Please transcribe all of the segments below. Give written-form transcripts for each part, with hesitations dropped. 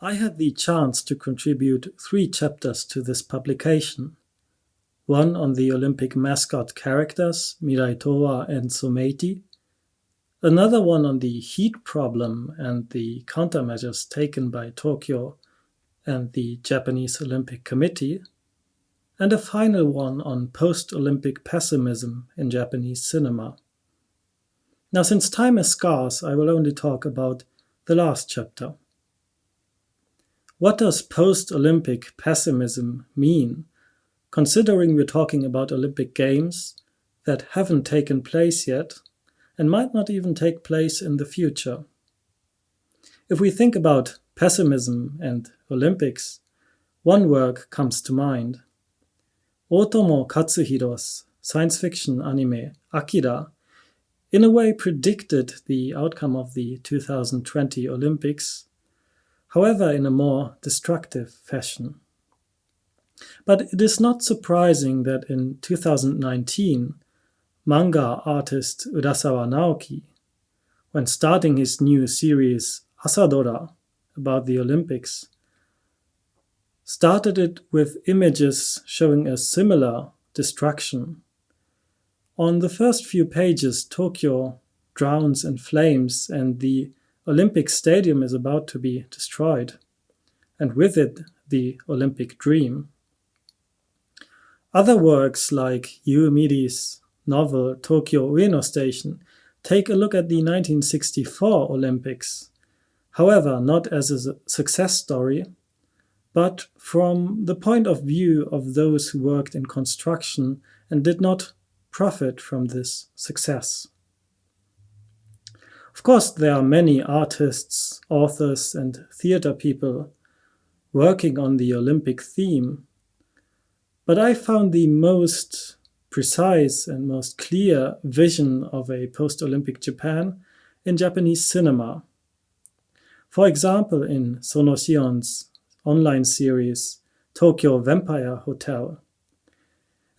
I had the chance to contribute 3 chapters to this publication. One on the Olympic mascot characters, Mirai Towa and Someiti. Another one on the heat problem and the countermeasures taken by Tokyo and the Japanese Olympic Committee. And a final one on post-Olympic pessimism in Japanese cinema. Now, since time is scarce, I will only talk about the last chapter. What does post-Olympic pessimism mean, considering we're talking about Olympic Games that haven't taken place yet and might not even take place in the future? If we think about pessimism and Olympics, one work comes to mind. Otomo Katsuhiro's science fiction anime Akira in a way predicted the outcome of the 2020 Olympics, however in a more destructive fashion. But it is not surprising that in 2019, manga artist Urasawa Naoki, when starting his new series Asadora about the Olympics, started it with images showing a similar destruction. On the first few pages, Tokyo drowns in flames and the Olympic Stadium is about to be destroyed, and with it the Olympic dream. Other works like Yu Miri's novel Tokyo Ueno Station take a look at the 1964 Olympics, however not as a success story, but from the point of view of those who worked in construction and did not profit from this success. Of course, there are many artists, authors, and theater people working on the Olympic theme, but I found the most precise and most clear vision of a post-Olympic Japan in Japanese cinema. For example, in Sono Shion's online series Tokyo Vampire Hotel.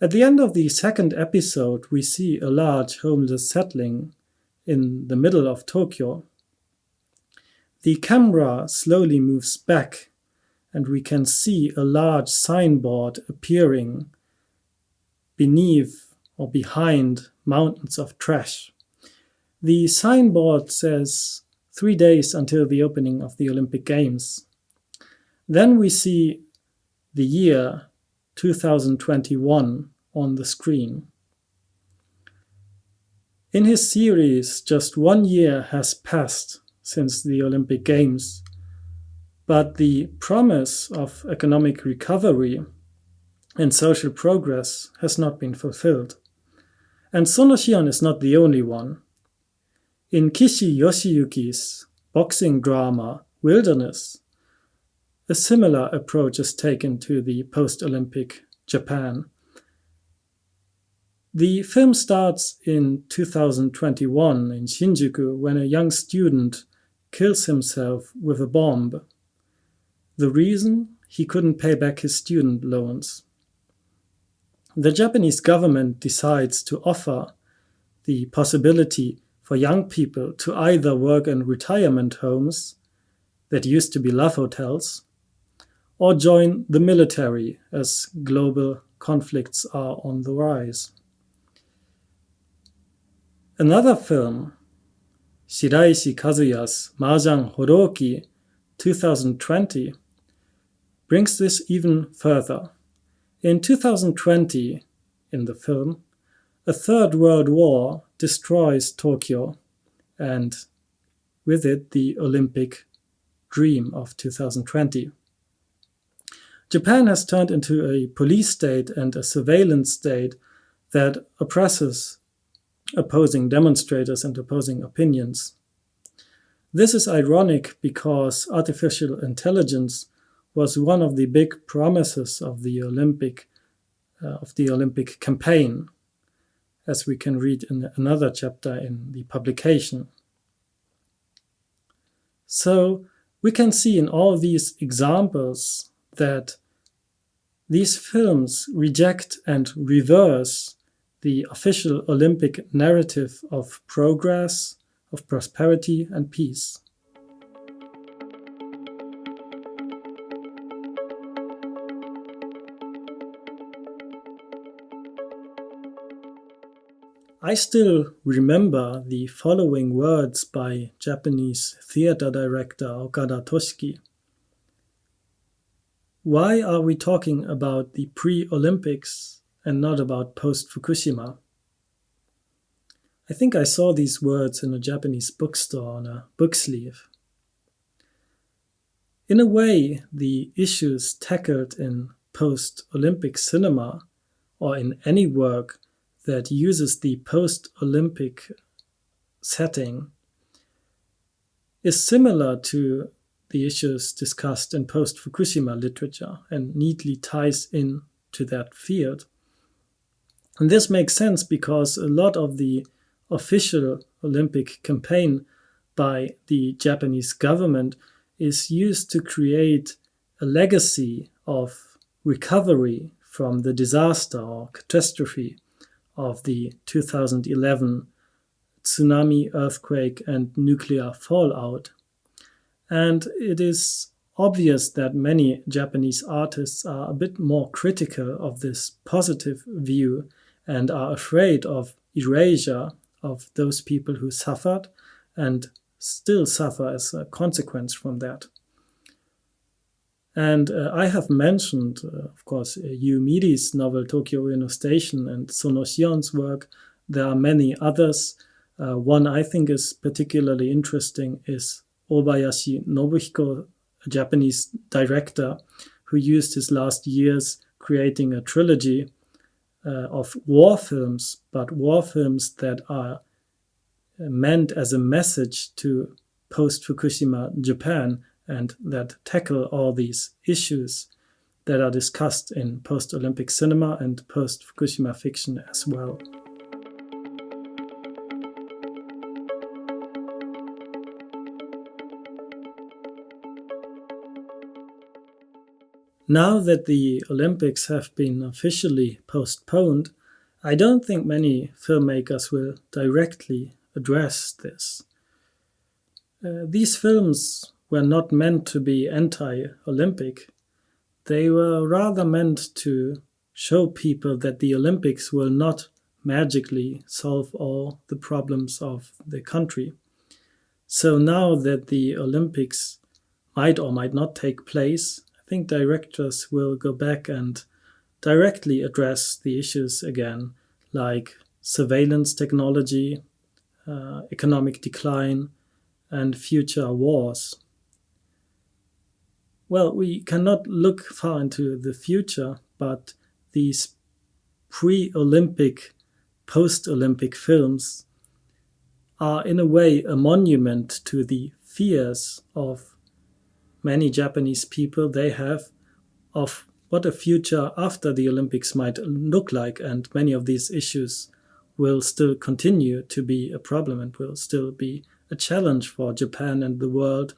At the end of the second episode, we see a large homeless settling in the middle of Tokyo. The camera slowly moves back and we can see a large signboard appearing beneath or behind mountains of trash. The signboard says 3 days until the opening of the Olympic Games. Then we see the year 2021 on the screen. In his series, just 1 year has passed since the Olympic Games, but the promise of economic recovery and social progress has not been fulfilled. And Sono Shion is not the only one. In Kishi Yoshiyuki's boxing drama Wilderness, a similar approach is taken to the post-Olympic Japan. The film starts in 2021 in Shinjuku when a young student kills himself with a bomb. The reason? He couldn't pay back his student loans. The Japanese government decides to offer the possibility for young people to either work in retirement homes that used to be love hotels or join the military as global conflicts are on the rise. Another film, Shiraishi Kazuya's Mahjong Horoki 2020, brings this even further. In 2020, in the film, a Third World War destroys Tokyo and with it the Olympic dream of 2020. Japan has turned into a police state and a surveillance state that oppresses opposing demonstrators and opposing opinions. This is ironic because artificial intelligence was one of the big promises of the Olympic campaign, as we can read in another chapter in the publication. So we can see in all these examples that these films reject and reverse the official Olympic narrative of progress, of prosperity and peace. I still remember the following words by Japanese theater director Okada Toshiki. Why are we talking about the pre-Olympics and not about post-Fukushima? I think I saw these words in a Japanese bookstore on a book sleeve. In a way, the issues tackled in post-Olympic cinema, or in any work that uses the post-Olympic setting, is similar to the issues discussed in post-Fukushima literature and neatly ties in to that field. And this makes sense because a lot of the official Olympic campaign by the Japanese government is used to create a legacy of recovery from the disaster or catastrophe of the 2011 tsunami, earthquake, and nuclear fallout. And it is obvious that many Japanese artists are a bit more critical of this positive view and are afraid of erasure of those people who suffered and still suffer as a consequence from that. And I have mentioned, of course, Yu Midi's novel Tokyo Ueno Station and Sono Shion's work. There are many others. One I think is particularly interesting is Obayashi Nobuhiko, a Japanese director who used his last years creating a trilogy of war films, but war films that are meant as a message to post-Fukushima Japan and that tackle all these issues that are discussed in post-Olympic cinema and post-Fukushima fiction as well. Now that the Olympics have been officially postponed, I don't think many filmmakers will directly address this. These films were not meant to be anti-Olympic. They were rather meant to show people that the Olympics will not magically solve all the problems of the country. So now that the Olympics might or might not take place, I think directors will go back and directly address the issues again, like surveillance technology, economic decline, and future wars. Well, we cannot look far into the future, but these pre-Olympic, post-Olympic films are in a way a monument to the fears of many Japanese people they have of what a future after the Olympics might look like, and many of these issues will still continue to be a problem and will still be a challenge for Japan and the world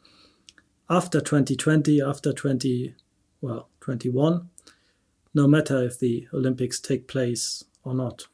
after 2020, after 2021, no matter if the Olympics take place or not.